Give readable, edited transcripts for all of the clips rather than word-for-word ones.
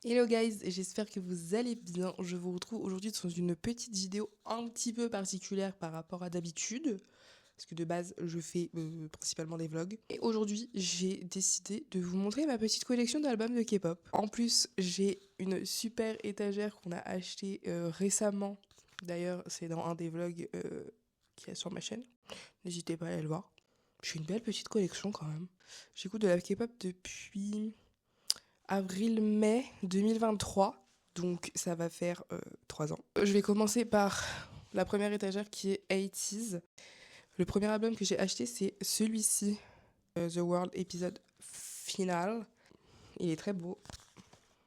Hello guys, j'espère que vous allez bien. Je vous retrouve aujourd'hui dans une petite vidéo un petit peu particulière par rapport à d'habitude. Parce que de base, je fais principalement des vlogs. Et aujourd'hui, j'ai décidé de vous montrer ma petite collection d'albums de K-pop. En plus, j'ai une super étagère qu'on a achetée récemment. D'ailleurs, c'est dans un des vlogs qui est sur ma chaîne. N'hésitez pas à aller le voir. J'ai une belle petite collection quand même. J'écoute de la K-pop depuis avril-mai 2023, donc ça va faire 3 ans. Je vais commencer par la première étagère qui est 80s. Le premier album que j'ai acheté, c'est celui-ci, The World Episode Final. Il est très beau.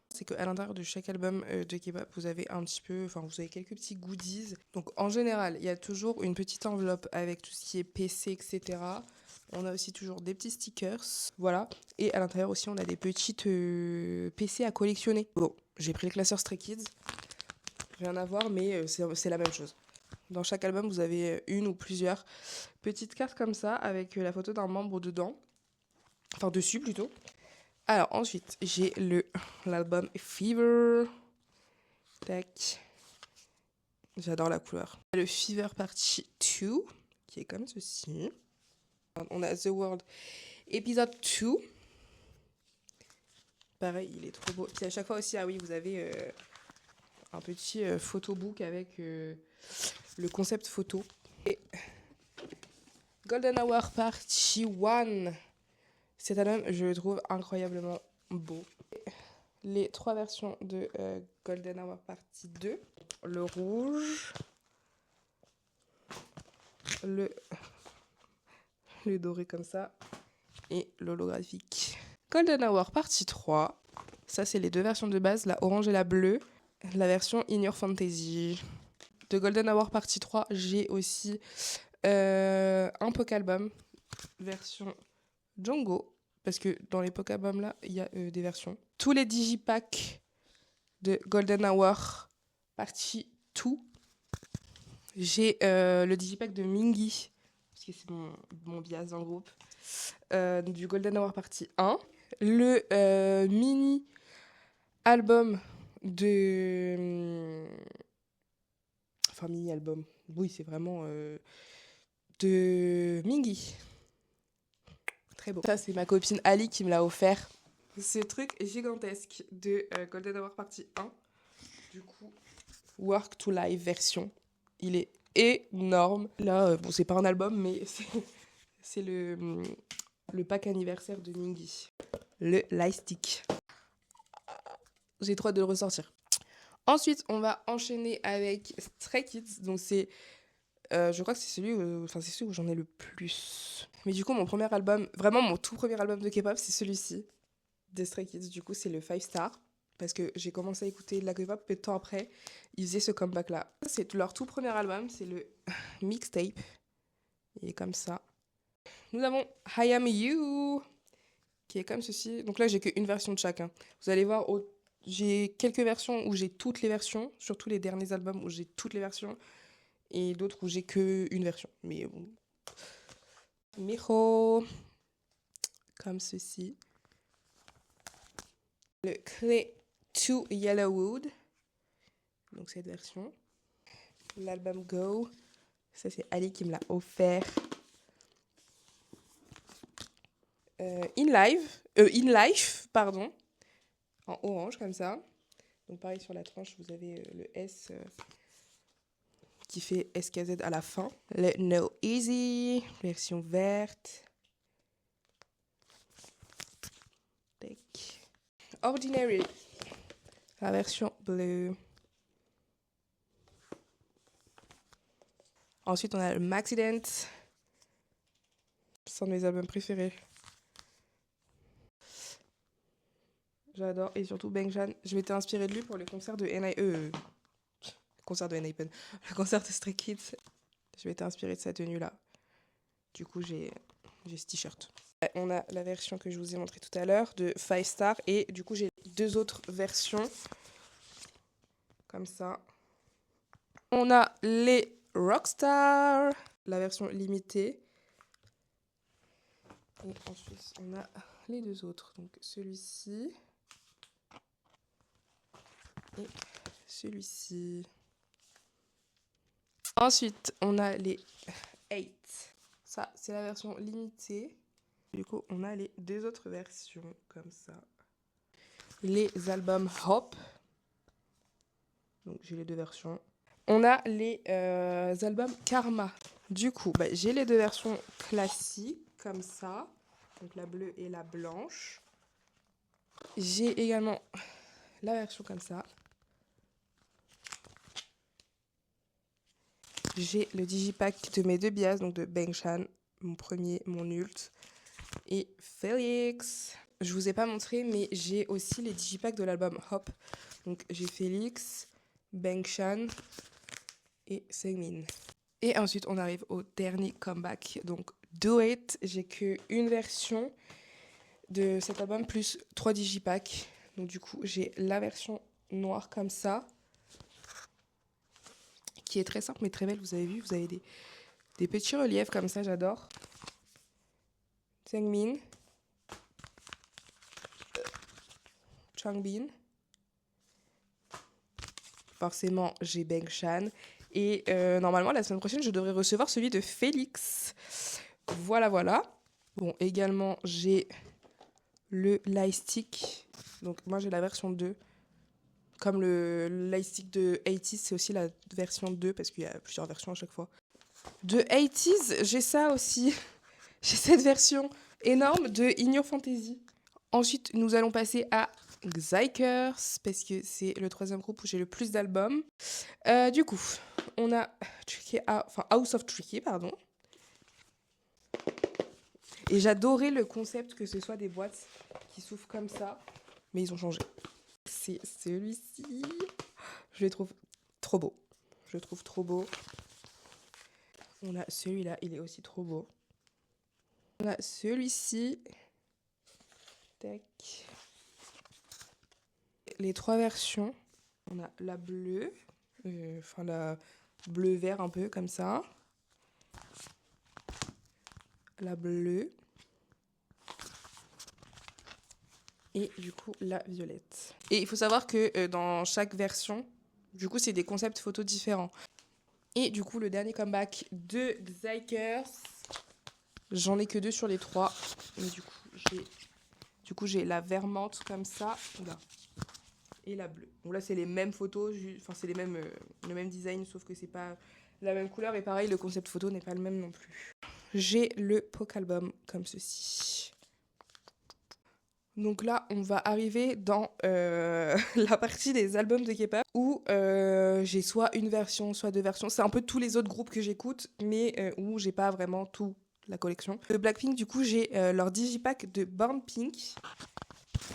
C'est qu'à l'intérieur de chaque album de K-pop, vous avez vous avez quelques petits goodies. Donc en général, il y a toujours une petite enveloppe avec tout ce qui est PC, etc. On a aussi toujours des petits stickers, voilà. Et à l'intérieur aussi, on a des petites PC à collectionner. Bon, j'ai pris le classeur Stray Kids. Rien à voir, mais c'est la même chose. Dans chaque album, vous avez une ou plusieurs petites cartes comme ça, avec la photo d'un membre dedans. Enfin, dessus plutôt. Alors ensuite, j'ai l'album Fever. Tac. J'adore la couleur. Le Fever Party 2, qui est comme ceci. On a The World Episode 2. Pareil, il est trop beau. Puis à chaque fois aussi, ah oui, vous avez un petit photobook avec le concept photo. Et Golden Hour Party 1. Cet album, je le trouve incroyablement beau. Les 3 versions de Golden Hour Party 2. Le rouge. Le doré comme ça. Et l'holographique. Golden Hour Party 3. Ça, c'est les 2 versions de base, la orange et la bleue. La version In Your Fantasy. De Golden Hour Party 3, j'ai aussi un Pokalbum version Django. Parce que dans les Pokalbums là, il y a des versions. Tous les digipacks de Golden Hour Party 2. J'ai le digipack de Mingy, parce que c'est mon bias dans le groupe, du Golden Hour Party 1. Le mini album de... Enfin, mini album. Oui, c'est vraiment de Mingy. Très beau. Ça, c'est ma copine Ali qui me l'a offert. Ce truc gigantesque de Golden Hour Party 1. Du coup, Work to Live version. Il est énorme. Là, bon, c'est pas un album, mais c'est le pack anniversaire de Mingy. Le Lightstick. J'ai trop hâte de le ressortir. Ensuite, on va enchaîner avec Stray Kids. Donc, je crois que c'est celui où j'en ai le plus. Mais du coup, mon premier album, vraiment mon tout premier album de K-pop, c'est celui-ci, de Stray Kids. Du coup, c'est le 5 Star. Parce que j'ai commencé à écouter de la K-pop, peu de temps après, ils faisaient ce comeback-là. C'est leur tout premier album, c'est le mixtape. Il est comme ça. Nous avons I Am You, qui est comme ceci. Donc là, j'ai qu'une version de chacun. Vous allez voir, j'ai quelques versions où j'ai toutes les versions, surtout les derniers albums où j'ai toutes les versions, et d'autres où j'ai qu'une version. Mais bon. Miho, comme ceci. Le Clay to Yellowwood, donc cette version. L'album Go, ça c'est Ali qui me l'a offert. In Life, pardon, en orange comme ça. Donc pareil sur la tranche, vous avez le S qui fait SKZ à la fin. Le No Easy, version verte. Tac. Ordinary, la version bleue. Ensuite, on a le Maxident. C'est un de mes albums préférés. J'adore. Et surtout, Bangjan. Je m'étais inspirée de lui pour le concert de le concert de NIPEN. Le concert de Stray Kids. Je m'étais inspirée de sa tenue-là. Du coup, j'ai ce t-shirt. On a la version que je vous ai montrée tout à l'heure de 5 Star. Et du coup, j'ai 2 autres versions. Comme ça. On a les Rockstar. La version limitée. Et ensuite, on a les 2 autres. Donc, celui-ci. et celui-ci. Ensuite, on a les 8. Ça, c'est la version limitée. Du coup, on a les deux autres versions comme ça. Les albums Hop. Donc, j'ai les deux versions. On a les albums Karma. Du coup, j'ai les deux versions classiques comme ça. Donc, la bleue et la blanche. J'ai également la version comme ça. J'ai le digipack de mes deux bias, donc de Bengshan, mon premier, mon ult, et Félix. Je vous ai pas montré, mais j'ai aussi les digipacks de l'album Hop. Donc j'ai Félix, Bengshan et Seungmin. Et ensuite on arrive au dernier comeback, donc Do It. J'ai qu'une version de cet album plus 3 digipacks. Donc du coup j'ai la version noire comme ça, qui est très simple mais très belle. Vous avez vu, vous avez des petits reliefs comme ça, j'adore. Seungmin, Changbin. Forcément, j'ai Bengshan. Et normalement, la semaine prochaine, je devrais recevoir celui de Félix. Voilà, voilà. Bon, également, j'ai le Lightstick. Donc, moi, j'ai la version 2. Comme le Lightstick de 80s, c'est aussi la version 2, parce qu'il y a plusieurs versions à chaque fois. De 80s, j'ai ça aussi. J'ai cette version énorme de In Your Fantasy. Ensuite, nous allons passer à Xikers, parce que c'est le troisième groupe où j'ai le plus d'albums. Du coup, on a House of Tricky, pardon. Et j'adorais le concept que ce soit des boîtes qui s'ouvrent comme ça, mais ils ont changé. C'est celui-ci. Je le trouve trop beau. Je le trouve trop beau. On a celui-là, il est aussi trop beau. On a celui-ci. Tac. Les trois versions. On a la bleue, la bleu-vert un peu comme ça. La bleue. Et du coup, la violette. Et il faut savoir que dans chaque version, du coup, c'est des concepts photos différents. Et du coup, le dernier comeback de Xikers, j'en ai que 2 sur les 3. Mais du coup, j'ai la vermente comme ça. Oula. Et la bleue. Donc là, c'est les mêmes photos, c'est le même design, sauf que c'est pas la même couleur. Et pareil, le concept photo n'est pas le même non plus. J'ai le Poke Album comme ceci. Donc là, on va arriver dans la partie des albums de K-pop où j'ai soit une version, soit deux versions. C'est un peu tous les autres groupes que j'écoute, mais où j'ai pas vraiment toute la collection. De Blackpink, du coup, j'ai leur digipack de Born Pink.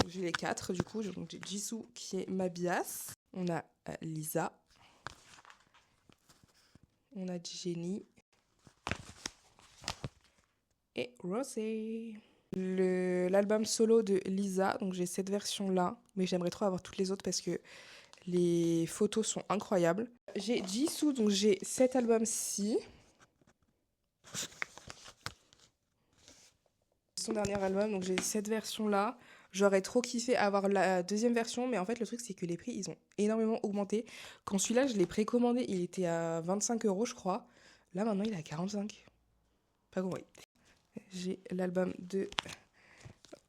J'ai les 4, du coup. Donc j'ai Jisoo qui est ma bias. On a Lisa. On a Jennie. Et Rosé. L'album solo de Lisa, donc j'ai cette version là, mais j'aimerais trop avoir toutes les autres parce que les photos sont incroyables. J'ai Jisoo, donc j'ai cet album-ci. Son dernier album, donc j'ai cette version là. J'aurais trop kiffé avoir la deuxième version, mais en fait le truc c'est que les prix ils ont énormément augmenté. Quand celui-là je l'ai précommandé, il était à 25 € je crois. Là maintenant il est à 45. Pas compris. J'ai l'album de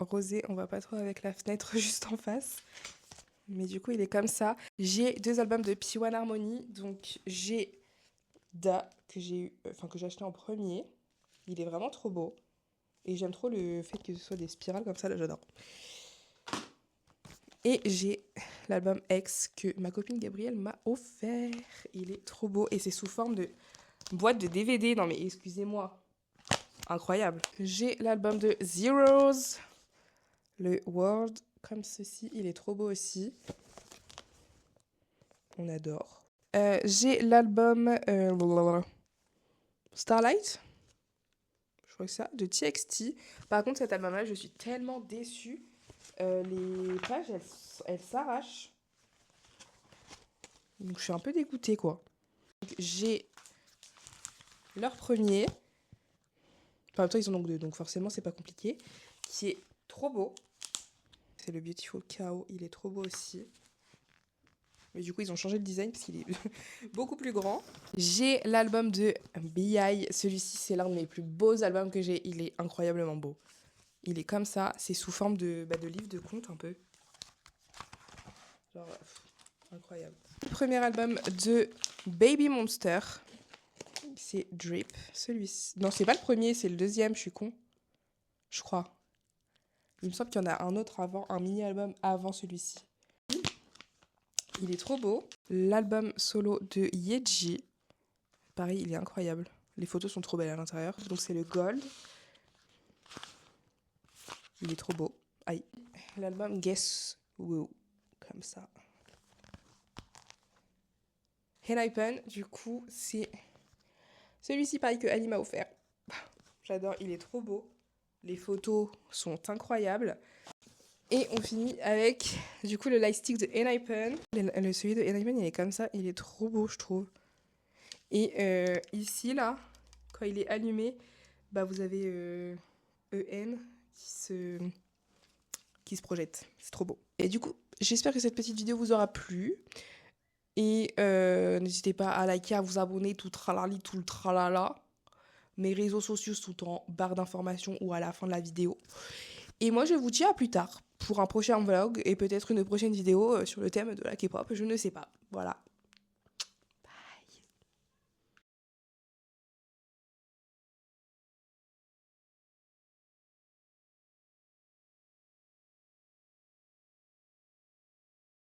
Rosé, on va pas trop avec la fenêtre juste en face. Mais du coup, il est comme ça. J'ai 2 albums de P1 Harmony. Donc, j'ai Da, que j'ai acheté en premier. Il est vraiment trop beau. Et j'aime trop le fait que ce soit des spirales comme ça, là, j'adore. Et j'ai l'album X que ma copine Gabrielle m'a offert. Il est trop beau. Et c'est sous forme de boîte de DVD. Non, mais excusez-moi. Incroyable. J'ai l'album de Zeros. Le World, comme ceci. Il est trop beau aussi. On adore. J'ai l'album Starlight. Je crois que c'est ça, de TXT. Par contre, cet album-là, je suis tellement déçue. Les pages, elles s'arrachent. Donc, je suis un peu dégoûtée, quoi. Donc, j'ai leur premier. En même temps, ils en ont que 2, donc forcément, c'est pas compliqué. Qui est trop beau. C'est le Beautiful Cow. Il est trop beau aussi. Mais du coup, ils ont changé le design parce qu'il est beaucoup plus grand. J'ai l'album de B.I. Celui-ci, c'est l'un de mes plus beaux albums que j'ai. Il est incroyablement beau. Il est comme ça. C'est sous forme de livre de contes un peu. Genre, incroyable. Le premier album de Baby Monster. C'est Drip. Celui-ci. Non, c'est pas le premier, c'est le deuxième. Je suis con. Je crois. Il me semble qu'il y en a un autre avant, un mini-album avant celui-ci. Il est trop beau. L'album solo de Yeji. Pareil, il est incroyable. Les photos sont trop belles à l'intérieur. Donc c'est le Gold. Il est trop beau. Aïe. L'album Guess Who. Comme ça. Henhypen, du coup, c'est celui-ci pareil que Annie m'a offert. J'adore, il est trop beau. Les photos sont incroyables. Et on finit avec, du coup, le lightstick de Henhypen. Celui de Henhypen, il est comme ça. Il est trop beau, je trouve. Et ici, là, quand il est allumé, bah, vous avez EN qui se projette. C'est trop beau. Et du coup, j'espère que cette petite vidéo vous aura plu. Et n'hésitez pas à liker, à vous abonner, tout tralali, tout le tralala. Mes réseaux sociaux sont en barre d'informations ou à la fin de la vidéo. Et moi, je vous dis à plus tard pour un prochain vlog et peut-être une prochaine vidéo sur le thème de la K-pop, je ne sais pas. Voilà.